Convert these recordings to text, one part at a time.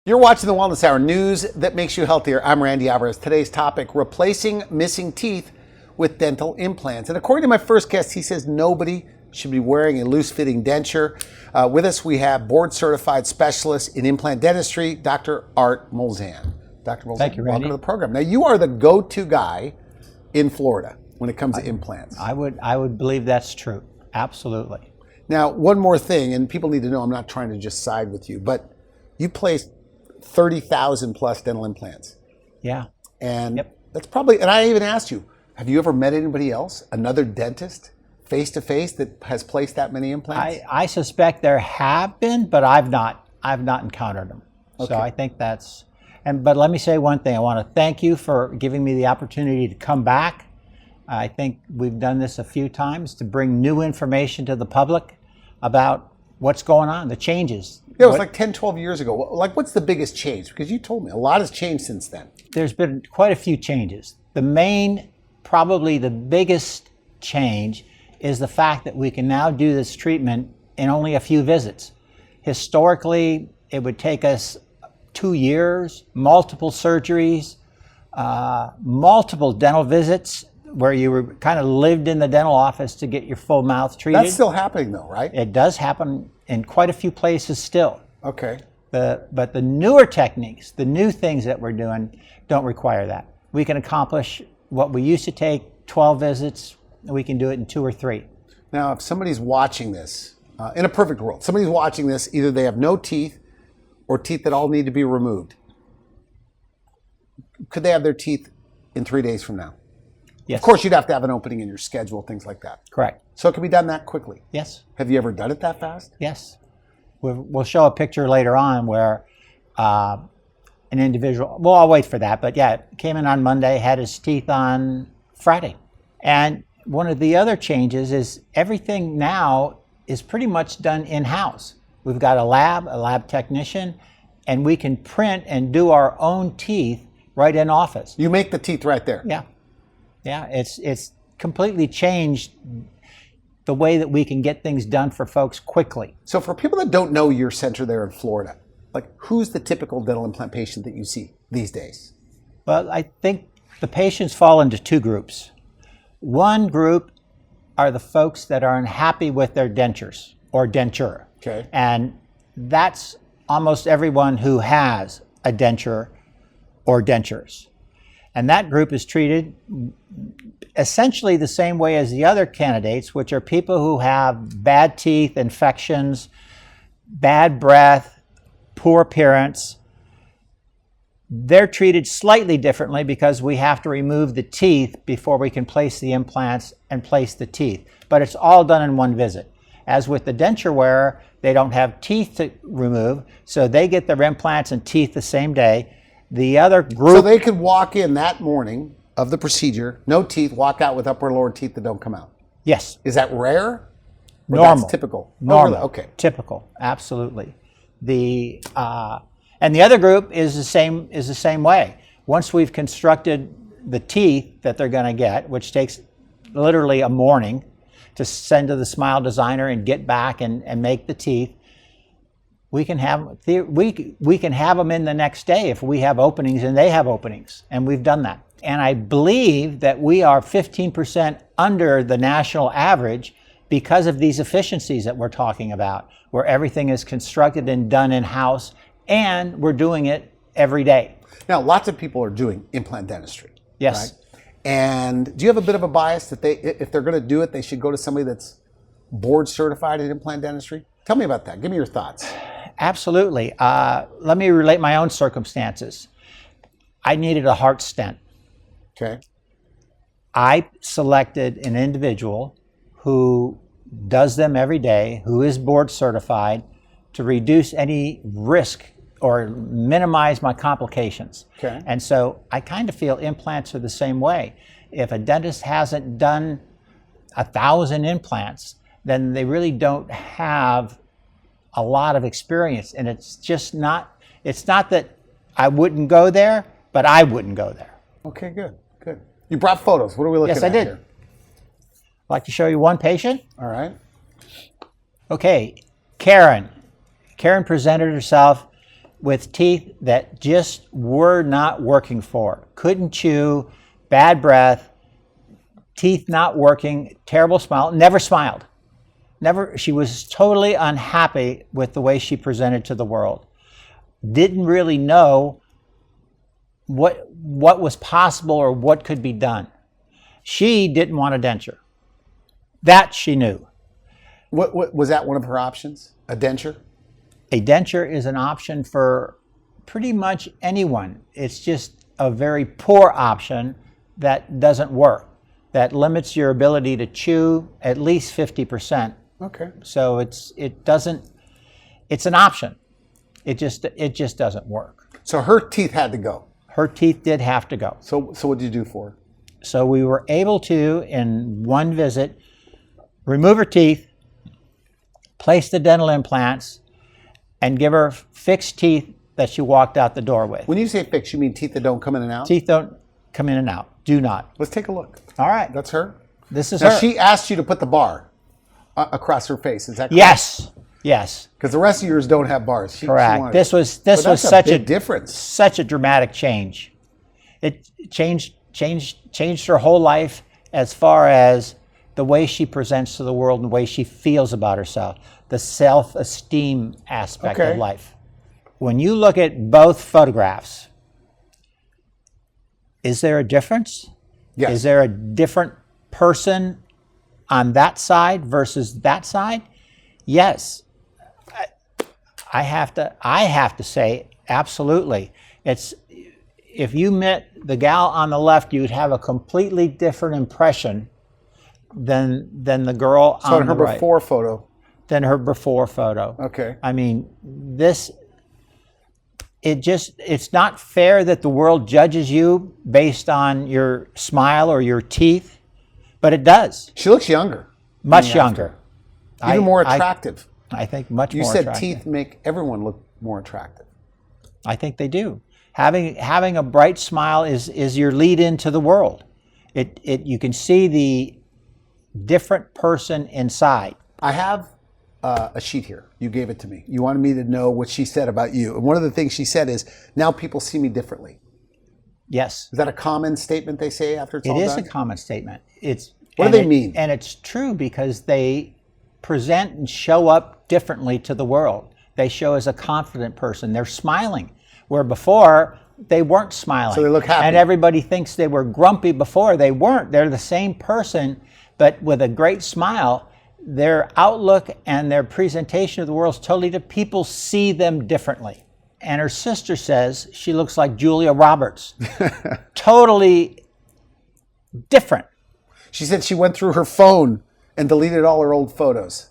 You're watching the Wellness Hour, news that makes you healthier. I'm Randy Alvarez. Today's topic, replacing missing teeth with dental implants. And according to my first guest, he says nobody should be wearing a loose-fitting denture. With us, we have board-certified specialist in implant dentistry, Dr. Art Molzan. Dr. Molzan, thank you, Randy. Welcome to the program. Now, you are the go-to guy in Florida when it comes to implants. I would believe that's true. Absolutely. Now, one more thing, and people need to know I'm not trying to just side with you, but you placed 30,000 plus dental implants. Yeah. And that's probably, and I even asked you, have you ever met anybody else, another dentist, face to face, that has placed that many implants? I suspect there have been, but I've not encountered them. Okay. So I think that's, but let me say one thing. I want to thank you for giving me the opportunity to come back. I think we've done this a few times to bring new information to the public about what's going on, the changes. Yeah, it was like 10, 12 years ago. Like, what's the biggest change? Because you told me a lot has changed since then. There's been quite a few changes. The main, probably the biggest change is the fact that we can now do this treatment in only a few visits. Historically, it would take us 2 years, multiple surgeries, multiple dental visits where you were kind of lived in the dental office to get your full mouth treated. That's still happening though, right? It does happen in quite a few places still. Okay. But the newer techniques, the new things that we're doing, don't require that. We can accomplish what we used to take 12 visits, we can do it in 2 or 3. Now, if somebody's watching this, in a perfect world, somebody's watching this, either they have no teeth or teeth that all need to be removed. Could they have their teeth in 3 days from now? Yes. Of course, you'd have to have an opening in your schedule, things like that. Correct. So it can be done that quickly. Yes. Have you ever done it that fast? Yes. We'll show a picture later on where an individual, well, I'll wait for that, but yeah, came in on Monday, had his teeth on Friday. And one of the other changes is everything now is pretty much done in-house. We've got a lab technician, and we can print and do our own teeth right in office. You make the teeth right there? Yeah. Yeah, it's completely changed the way that we can get things done for folks quickly. So for people that don't know your center there in Florida, like, who's the typical dental implant patient that you see these days? Well, I think the patients fall into 2 groups. One group are the folks that are unhappy with their dentures or denture. Okay. And that's almost everyone who has a denture or dentures. And that group is treated essentially the same way as the other candidates, which are people who have bad teeth, infections, bad breath, poor appearance. They're treated slightly differently because we have to remove the teeth before we can place the implants and place the teeth. But it's all done in one visit. As with the denture wearer, they don't have teeth to remove, so they get their implants and teeth the same day. The other group... So they could walk in that morning of the procedure, no teeth, walk out with upper and lower teeth that don't come out. Yes. Is that rare? Or Normal. That's typical? Normal. Oh, really? Okay. Typical. Absolutely. And the other group is the same way. Once we've constructed the teeth that they're going to get, which takes literally a morning to send to the smile designer and get back and make the teeth, we can have them in the next day if we have openings and they have openings, and we've done that. And I believe that we are 15% under the national average because of these efficiencies that we're talking about, where everything is constructed and done in-house, and we're doing it every day. Now, lots of people are doing implant dentistry. Yes. Right? And do you have a bit of a bias that if they're going to do it, they should go to somebody that's board certified in implant dentistry? Tell me about that. Give me your thoughts. Absolutely. Let me relate my own circumstances. I needed a heart stent. Okay. I selected an individual who does them every day, who is board certified, to reduce any risk or minimize my complications. Okay. And so I kind of feel implants are the same way. If a dentist hasn't done 1,000 implants, then they really don't have a lot of experience. And it's not that I wouldn't go there, but I wouldn't go there. Okay, good. You brought photos. What are we looking at? Yes, I did. Here? I'd like to show you one patient. All right. Okay, Karen. Karen presented herself with teeth that just were not working for her. Couldn't chew, bad breath, teeth not working, terrible smile, never smiled. Never, she was totally unhappy with the way she presented to the world. Didn't really know what was possible or what could be done. She didn't want a denture. That she knew. What was that one of her options? A denture? A denture is an option for pretty much anyone. It's just a very poor option that doesn't work, that limits your ability to chew at least 50%. Okay. So it's an option. It just doesn't work. So her teeth had to go. Her teeth did have to go. So what did you do for her? So we were able to, in one visit, remove her teeth, place the dental implants, and give her fixed teeth that she walked out the door with. When you say fixed, you mean teeth that don't come in and out? Teeth don't come in and out. Do not. Let's take a look. All right. That's her? This is Now, her. she asked you to put the bar across her face. Is that correct? Yes. Yes. Because the rest of yours don't have bars. Correct. This was that's such a big difference. Such a dramatic change. It changed her whole life as far as the way she presents to the world and the way she feels about herself, the self-esteem aspect of life. When you look at both photographs, is there a difference? Yes. Is there a different person on that side versus that side? Yes. I have to say absolutely. If you met the gal on the left, you'd have a completely different impression than the girl on the right. So in her before photo. Than her before photo. Okay. I mean, it's not fair that the world judges you based on your smile or your teeth, but it does. She looks younger. Much younger. Even more attractive. I think much more attractive. You said teeth make everyone look more attractive. I think they do. Having a bright smile is your lead into the world. You can see the different person inside. I have a sheet here. You gave it to me. You wanted me to know what she said about you. And one of the things she said is, now people see me differently. Yes. Is that a common statement they say after it's all done? It is a common statement. What do they mean? And it's true because they present and show up differently to the world. They show as a confident person. They're smiling, where before they weren't smiling. So they look happy. And everybody thinks they were grumpy before. They weren't. They're the same person, but with a great smile. Their outlook and their presentation of the world is totally different. People see them differently. And her sister says she looks like Julia Roberts. Totally different. She said she went through her phone and deleted all her old photos.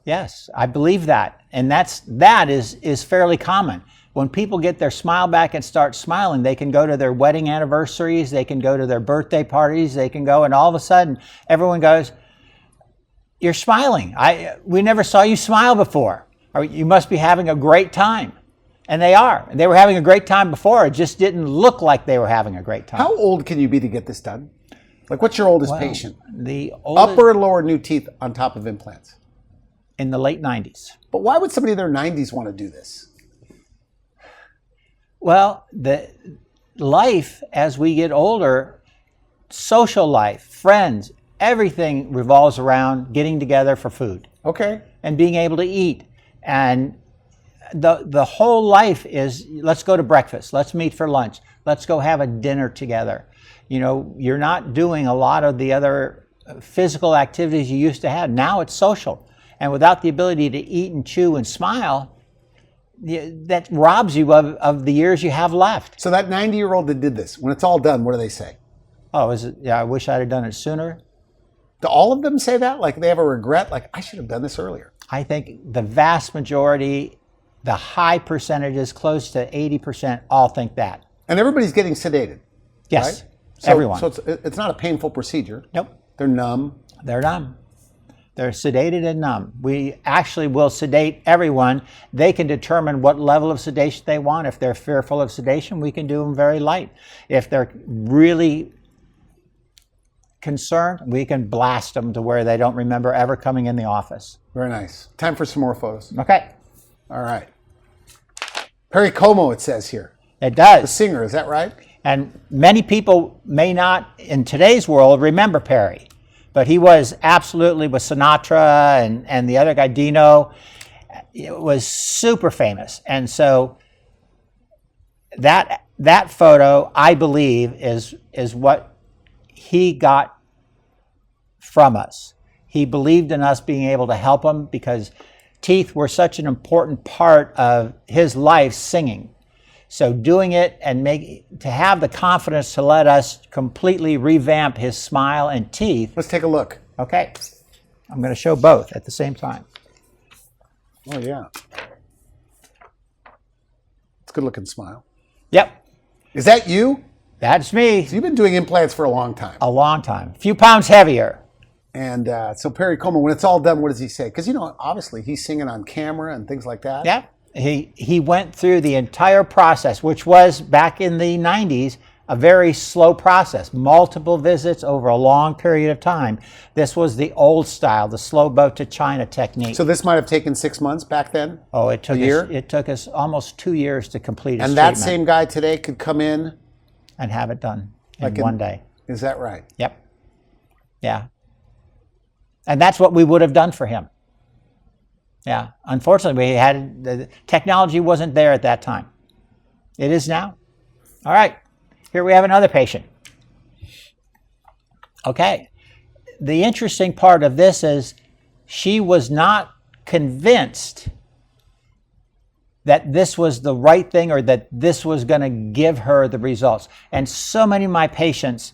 Yes, I believe that. And that is fairly common. When people get their smile back and start smiling, they can go to their wedding anniversaries, they can go to their birthday parties, they can go, and all of a sudden everyone goes, "You're smiling. We never saw you smile before. Or you must be having a great time." And they are. They were having a great time before. It just didn't look like they were having a great time. How old can you be to get this done? Like, what's your oldest patient? The oldest, upper and lower new teeth on top of implants. In the late 90s. But why would somebody in their 90s want to do this? Well, the life as we get older, social life, friends, everything revolves around getting together for food. Okay. And being able to eat. And the whole life is, let's go to breakfast, let's meet for lunch, let's go have a dinner together. You know, you're not doing a lot of the other physical activities you used to have. Now it's social. And without the ability to eat and chew and smile, that robs you of the years you have left. So that 90-year-old that did this, when it's all done, what do they say? Oh, is it? Yeah, I wish I'd have done it sooner. Do all of them say that? Like they have a regret? Like, I should have done this earlier. I think the vast majority, the high percentages, close to 80%, all think that. And everybody's getting sedated. Yes, right? So, everyone. So it's not a painful procedure. Nope. They're numb. They're numb. They're sedated and numb. We actually will sedate everyone. They can determine what level of sedation they want. If they're fearful of sedation, we can do them very light. If they're really concerned, we can blast them to where they don't remember ever coming in the office. Very nice. Time for some more photos. Okay. All right. Perry Como, it says here. It The does. singer, is that right? And many people may not, in today's world, remember Perry. But he was absolutely, with Sinatra and the other guy, Dino, it was super famous. And so that photo, I believe, is what he got from us. He believed in us being able to help him because teeth were such an important part of his life, singing. So doing it and to have the confidence to let us completely revamp his smile and teeth. Let's take a look. Okay, I'm going to show both at the same time. Oh, yeah. It's a good-looking smile. Yep, Is that you? that's me. So you've been doing implants for a long time. A long time, a few pounds heavier. And so Perry Como, when it's all done, what does he say? Because, obviously he's singing on camera and things like that. Yep, he went through the entire process, which was, back in the 90s, a very slow process, multiple visits over a long period of time. This was the old style, the slow boat to China technique. So this might have taken 6 months back then? Oh, it took a year? It took us almost 2 years to complete his And that treatment same guy today could come in? and have it done in Like in- one day. Is that right? Yep. Yeah. And that's what we would have done for him. Yeah. Unfortunately, the technology wasn't there at that time. It is now. All right. Here we have another patient. Okay. The interesting part of this is she was not convinced that this was the right thing or that this was going to give her the results. And so many of my patients,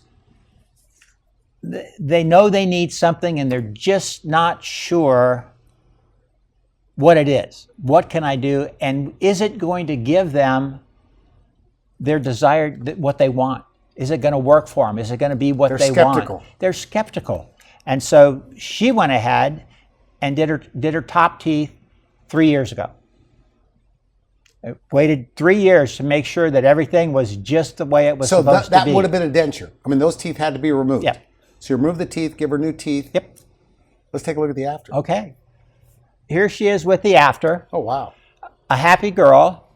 they know they need something and they're just not sure what it is. What can I do? And is it going to give them their desired, what they want? Is it going to work for them? Is it going to be what They're they skeptical. want? They're skeptical. And so she went ahead and did her top teeth 3 years ago. It waited 3 years to make sure that everything was just the way it was supposed to that be. would have been a denture. I mean, those teeth had to be removed. Yep. So you remove the teeth, give her new teeth. Yep. Let's take a look at the after. Okay. Here she is with the after, Oh, wow. a happy girl,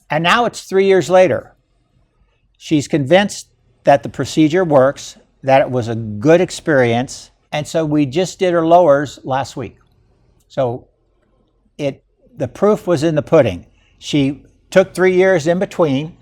and now it's 3 years later. She's convinced that the procedure works, that it was a good experience, and so we just did her lowers last week. So the proof was in the pudding. She took 3 years in between,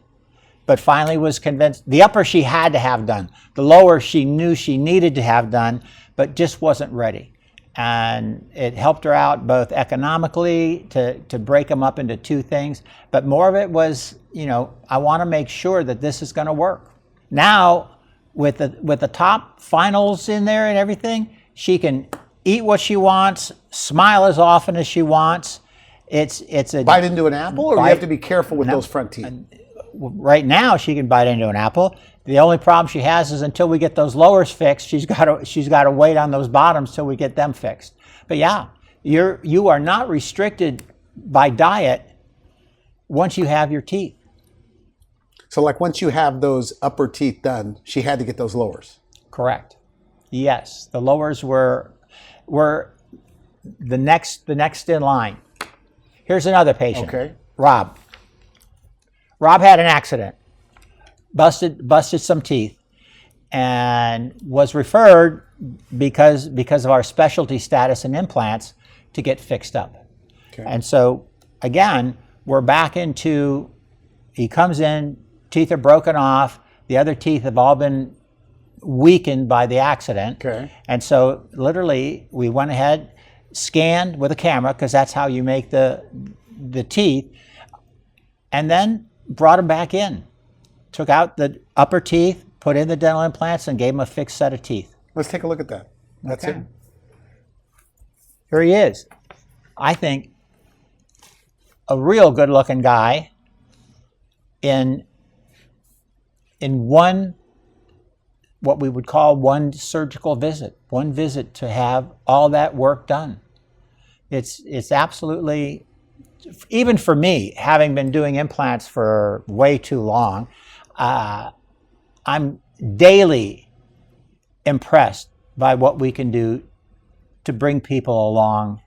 but finally was convinced. The upper she had to have done. The lower she knew she needed to have done, but just wasn't ready. And it helped her out both economically to break them up into two things, but more of it was, I want to make sure that this is going to work. Now, with the top finals in there and everything, she can eat what she wants, smile as often as she wants. It's a Bite into an apple, or you Bite- have to be careful with No. those front teeth? Right now she can bite into an apple. The only problem she has is until we get those lowers fixed, she's got to wait on those bottoms till we get them fixed. But yeah, you are not restricted by diet once you have your teeth. So like once you have those upper teeth done, she had to get those lowers. Correct. Yes, the lowers were the next in line. Here's another patient. Okay. Rob. Rob had an accident, busted some teeth, and was referred because of our specialty status in implants to get fixed up. Okay. And so again, we're back into, he comes in, teeth are broken off, the other teeth have all been weakened by the accident. Okay. And so literally we went ahead, scanned with a camera, because that's how you make the teeth, and then brought them back in. Took out the upper teeth, put in the dental implants, and gave him a fixed set of teeth. Let's take a look at that. That's Okay. it. Here he is. I think a real good-looking guy in one, what we would call one surgical visit, one visit to have all that work done. It's absolutely, even for me, having been doing implants for way too long, I'm daily impressed by what we can do to bring people along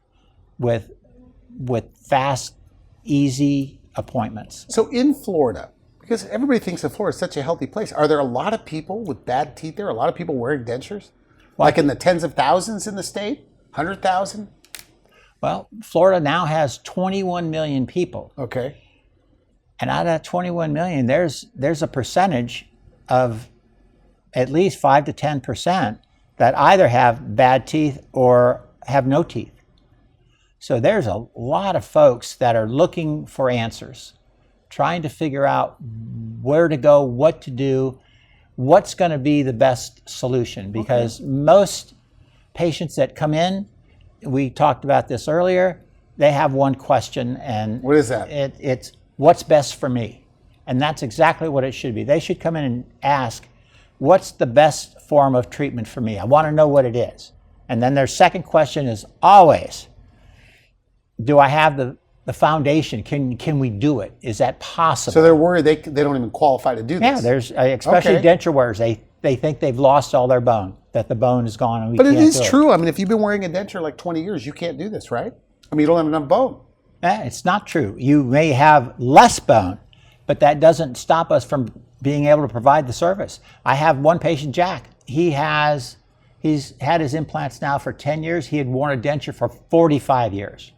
with fast, easy appointments. So in Florida, because everybody thinks that Florida is such a healthy place, are there a lot of people with bad teeth there? A lot of people wearing dentures? Like in the tens of thousands in the state? 100,000? Well, Florida now has 21 million people. Okay. And out of that 21 million, there's a percentage of at least 5 to 10% that either have bad teeth or have no teeth. So there's a lot of folks that are looking for answers, trying to figure out where to go, what to do, what's going to be the best solution. Because most patients that come in, we talked about this earlier, they have one question, and what is that? It's what's best for me? And that's exactly what it should be. They should come in and ask, what's the best form of treatment for me? I want to know what it is. And then their second question is always, do I have the foundation? Can we do it? Is that possible? So they're worried they don't even qualify to do this. Yeah, there's especially denture wearers. They think they've lost all their bone, that the bone is gone and we But can't it is do true. I mean, if you've been wearing a denture like 20 years, you can't do this, right? I mean, you don't have enough bone. It's not true. You may have less bone, but that doesn't stop us from being able to provide the service. I have one patient, Jack. He's had his implants now for 10 years. He had worn a denture for 45 years.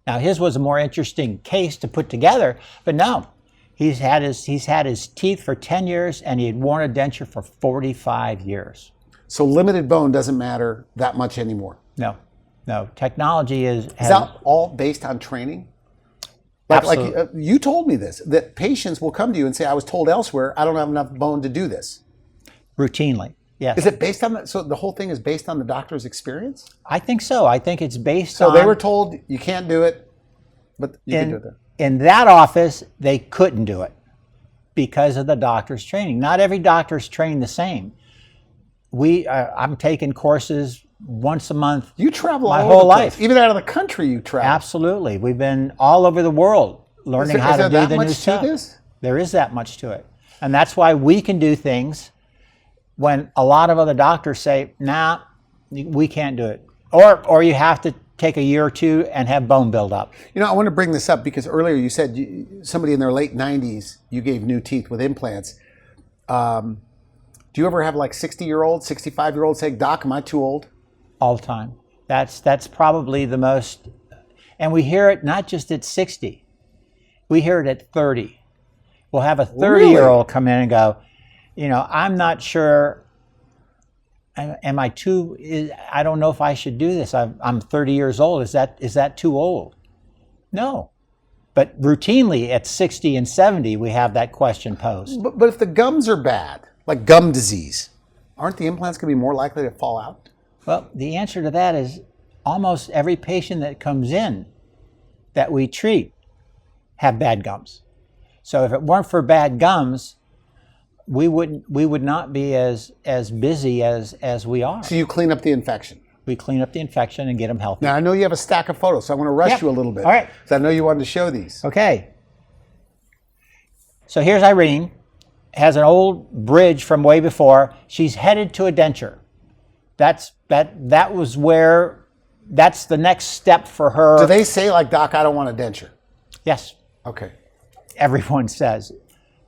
Now his was a more interesting case to put together, but no, he's had his teeth for 10 years and he had worn a denture for 45 years. So limited bone doesn't matter that much anymore. No, technology is that all based on training? Absolutely. Like you told me this, that patients will come to you and say, I was told elsewhere, I don't have enough bone to do this. Routinely, yes. Is it based on that? So the whole thing is based on the doctor's experience? I think so. I think it's based So on... they were told you can't do it, but you can do it there. In that office, they couldn't do it because of the doctor's training. Not every doctor's trained the same. I'm taking courses once a month. You travel my all whole over the place. life. Even out of the country you travel. Absolutely. We've been all over the world learning how to do the new stuff. This? There is that much to it. And that's why we can do things when a lot of other doctors say, nah, we can't do it. Or you have to take a year or two and have bone buildup. You know, I want to bring this up because earlier you said somebody in their late 90s, you gave new teeth with implants. Do you ever have like 60-year-olds, 65-year-olds say, Doc, am I too old? All the time. That's probably the most, and we hear it not just at 60. We hear it at 30. We'll have a 30-year-old come in and go, I'm not sure, am I too, I don't know if I should do this. I'm 30 years old. Is that too old? No. But routinely at 60 and 70, we have that question posed. But if the gums are bad, like gum disease, aren't the implants going to be more likely to fall out? Well, the answer to that is almost every patient that comes in that we treat have bad gums. So if it weren't for bad gums, we would not be as busy as we are. So you clean up the infection. We clean up the infection and get them healthy. Now, I know you have a stack of photos, so I'm going to rush you a little bit. All right. Because I know you wanted to show these. Okay. So here's Irene. Has an old bridge from way before. She's headed to a denture. That's the next step for her. Do they say, like, Doc, I don't want a denture? Yes. Okay. Everyone says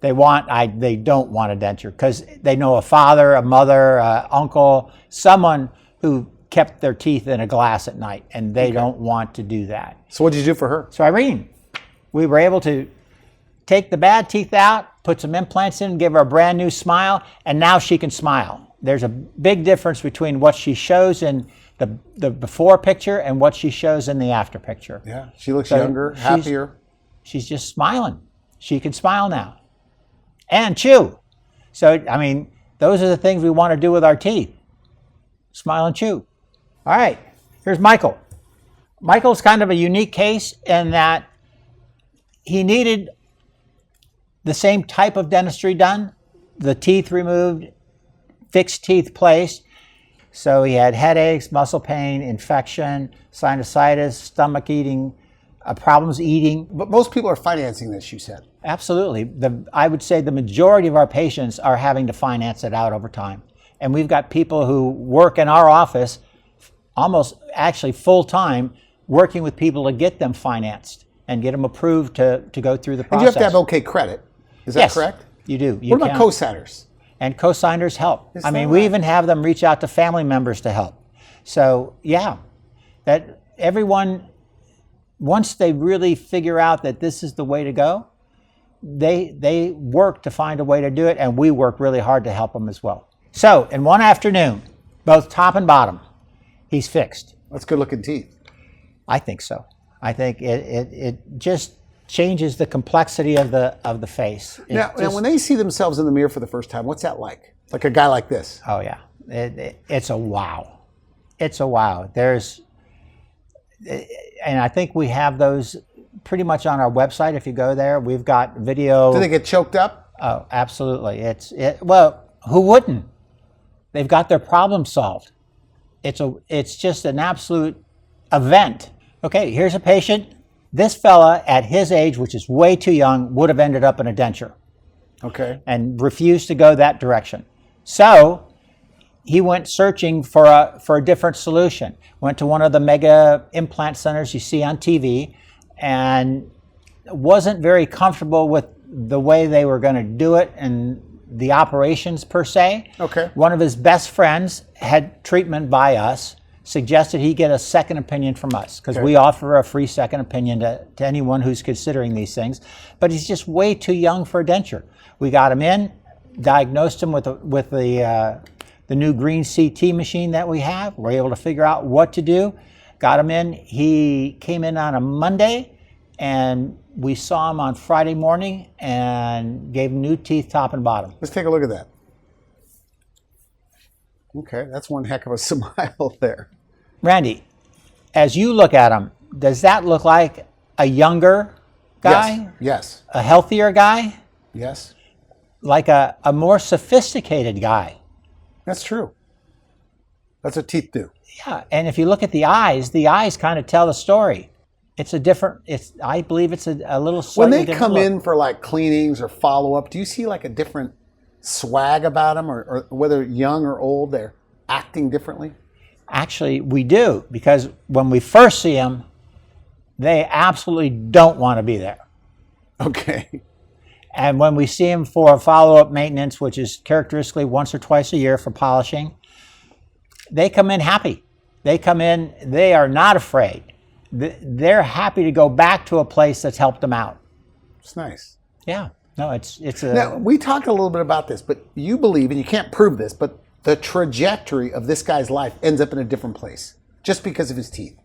they don't want a denture because they know a father, a mother, uncle, someone who kept their teeth in a glass at night, and they don't want to do that. So what did you do for her? So Irene, we were able to take the bad teeth out, put some implants in, give her a brand new smile, and now she can smile. There's a big difference between what she shows in the before picture and what she shows in the after picture. Yeah, she looks younger, happier. She's just smiling. She can smile now. And chew. So, I mean, those are the things we want to do with our teeth. Smile and chew. All right, here's Michael. Michael's kind of a unique case in that he needed the same type of dentistry done, the teeth removed, fixed teeth placed. So he had headaches, muscle pain, infection, sinusitis, stomach eating, problems eating. But most people are financing this, you said. Absolutely. I would say the majority of our patients are having to finance it out over time. And we've got people who work in our office almost actually full-time working with people to get them financed. and get them approved to go through the And process. you have to have okay credit. Is that Yes, correct? you do. You What about can. co-signers? And co-signers help. Is I mean, that we right? even have them reach out to family members to help. So yeah, that everyone, once they really figure out that this is the way to go, they work to find a way to do it, and we work really hard to help them as well. So in one afternoon, both top and bottom, he's fixed. That's good looking teeth. I think so. I think it just changes the complexity of the face. Now, when they see themselves in the mirror for the first time, what's that like? Like a guy like this? Oh yeah, it's a wow. It's a wow. And I think we have those pretty much on our website. If you go there, we've got video. Do they get choked up? Oh, absolutely. Well, who wouldn't? They've got their problem solved. It's just an absolute event. Okay, here's a patient. This fella at his age, which is way too young, would have ended up in a denture. Okay. And refused to go that direction. So he went searching for a different solution. Went to one of the mega implant centers you see on TV, and wasn't very comfortable with the way they were going to do it and the operations per se. Okay. One of his best friends had treatment by us, suggested he get a second opinion from us, because we offer a free second opinion to anyone who's considering these things. But he's just way too young for a denture. We got him in, diagnosed him with the new green CT machine that we have. We're able to figure out what to do. Got him in. He came in on a Monday, and we saw him on Friday morning and gave him new teeth, top and bottom. Let's take a look at that. Okay, that's one heck of a smile there. Randy, as you look at him, does that look like a younger guy? Yes. A healthier guy? Yes. Like a more sophisticated guy? That's true. That's what teeth do. Yeah, and if you look at the eyes kind of tell the story. It's a different, I believe it's a little When slightly they different come look. in for like cleanings or follow-up, do you see like a different swag about them, or whether young or old, they're acting differently? Actually, we do, because when we first see them, they absolutely don't want to be there. Okay. And when we see them for follow-up maintenance, which is characteristically once or twice a year for polishing, they come in happy. They come in, they are not afraid. They're happy to go back to a place that's helped them out. It's nice. Yeah. No, it's a... Now, we talked a little bit about this, but you believe, and you can't prove this, but the trajectory of this guy's life ends up in a different place just because of his teeth.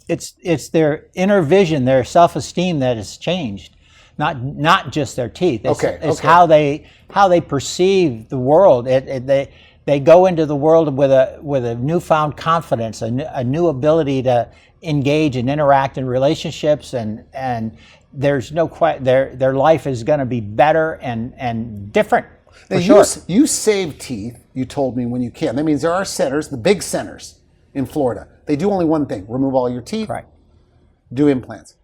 It's their inner vision, their self-esteem that has changed, not just their teeth. It's how they perceive the world. They go into the world with a newfound confidence, a new ability to engage and interact in relationships, and there's no their life is going to be better and different. Now, For sure. you save teeth, you told me, when you can. That means there are centers, the big centers in Florida. They do only one thing: remove all your teeth, Right. do implants.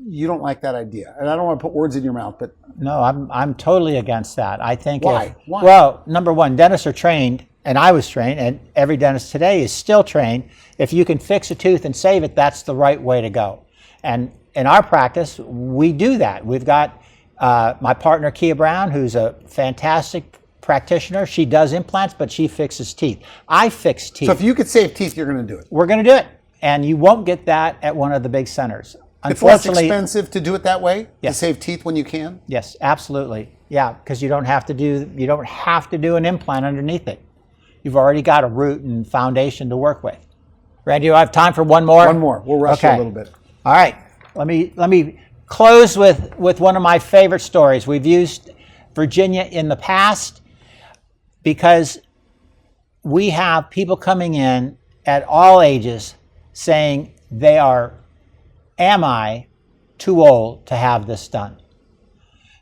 You don't like that idea, and I don't want to put words in your mouth, but No, I'm totally against that. I think Why? Why? Well, number one, dentists are trained, and I was trained, and every dentist today is still trained. If you can fix a tooth and save it, that's the right way to go. And in our practice, we do that. We've got my partner, Kia Brown, who's a fantastic practitioner. She does implants, but she fixes teeth. I fix teeth. so if you could save teeth, you're going to do it. We're going to do it, and you won't get that at one of the big centers. It's less Unfortunately, expensive to do it that way, Yeah. to save teeth when you can. yes, absolutely. Yeah, because you don't have to do an implant underneath it. You've already got a root and foundation to work with. Randy, do I have time for one more? One more. We'll rush you a little bit. All right. Let me close with one of my favorite stories. We've used Virginia in the past because we have people coming in at all ages saying they are, am I too old to have this done?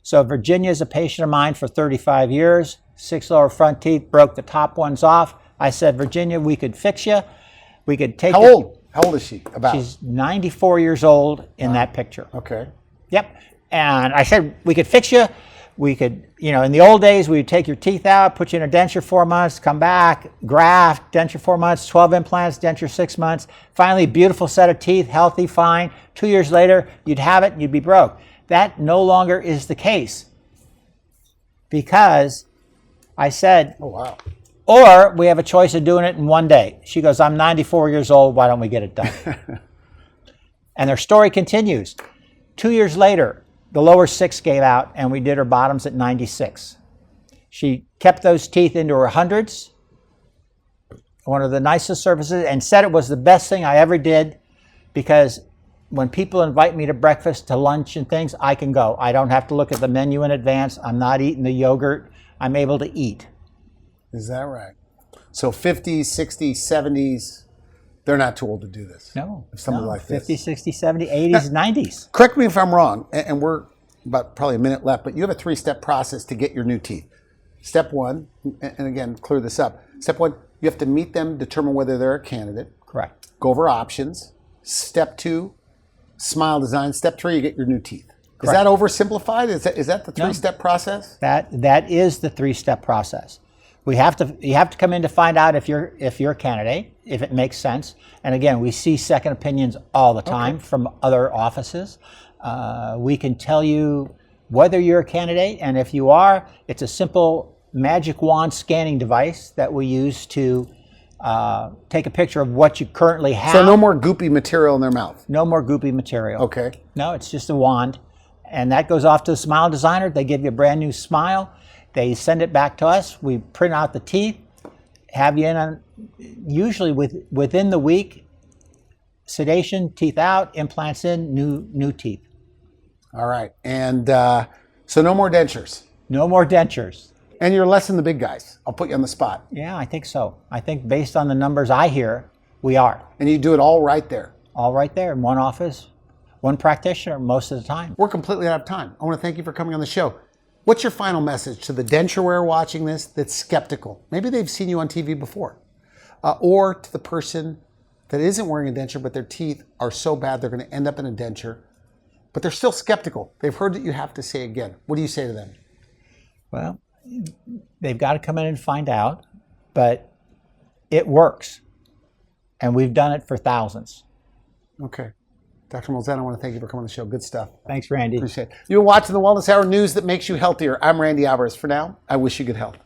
So Virginia is a patient of mine for 35 years, 6 lower front teeth, broke the top ones off. I said, Virginia, we could fix you. We could take How old? How old is she? About? She's 94 years old in that picture. Okay. Yep. And I said, we could fix you We could, in the old days, we would take your teeth out, put you in a denture 4 months, come back, graft, denture 4 months, 12 implants, denture 6 months. Finally, beautiful set of teeth, healthy, fine. 2 years later, you'd have it and you'd be broke. That no longer is the case because I said, Oh, wow. or we have a choice of doing it in 1 day. She goes, I'm 94 years old. Why don't we get it done? And their story continues. 2 years later, the lower 6 gave out, and we did her bottoms at 96. She kept those teeth into her hundreds, one of the nicest surfaces, and said it was the best thing I ever did because when people invite me to breakfast, to lunch and things, I can go. I don't have to look at the menu in advance. I'm not eating the yogurt. I'm able to eat. Is that right? So 50s, 60s, 70s, they're not too old to do this. No. Something like this. 50, 60, 70, 80s, 90s. Correct me if I'm wrong, and we're about probably a minute left, but you have a 3-step process to get your new teeth. Step 1, and again, clear this up. Step 1, you have to meet them, determine whether they're a candidate. Correct. Go over options. Step 2, smile design. Step 3, you get your new teeth. Correct. Is that oversimplified? Is that the 3-step process? That is the 3-step process. You have to come in to find out if you're a candidate, if it makes sense. And again, we see second opinions all the time from other offices. We can tell you whether you're a candidate, and if you are, it's a simple magic wand scanning device that we use to take a picture of what you currently have. So no more goopy material in their mouth? No more goopy material. Okay. No, it's just a wand. And that goes off to the smile designer. They give you a brand new smile. They send it back to us. We print out the teeth, have you in on, usually within the week, sedation, teeth out, implants in, new teeth. All right. And so no more dentures? No more dentures. And you're less than the big guys. I'll put you on the spot. Yeah, I think so. I think based on the numbers I hear, we are. And you do it all right there? All right there in one office, one practitioner most of the time. We're completely out of time. I want to thank you for coming on the show. What's your final message to the denture wearer watching this that's skeptical? Maybe they've seen you on TV before. Or to the person that isn't wearing a denture, but their teeth are so bad they're going to end up in a denture, but they're still skeptical. They've heard that you have to say again. What do you say to them? Well, they've got to come in and find out, but it works. And we've done it for thousands. Okay. Dr. Molzan, I want to thank you for coming on the show. Good stuff. Thanks, Randy. Appreciate it. You're watching the Wellness Hour news that makes you healthier. I'm Randy Alvarez. For now, I wish you good health.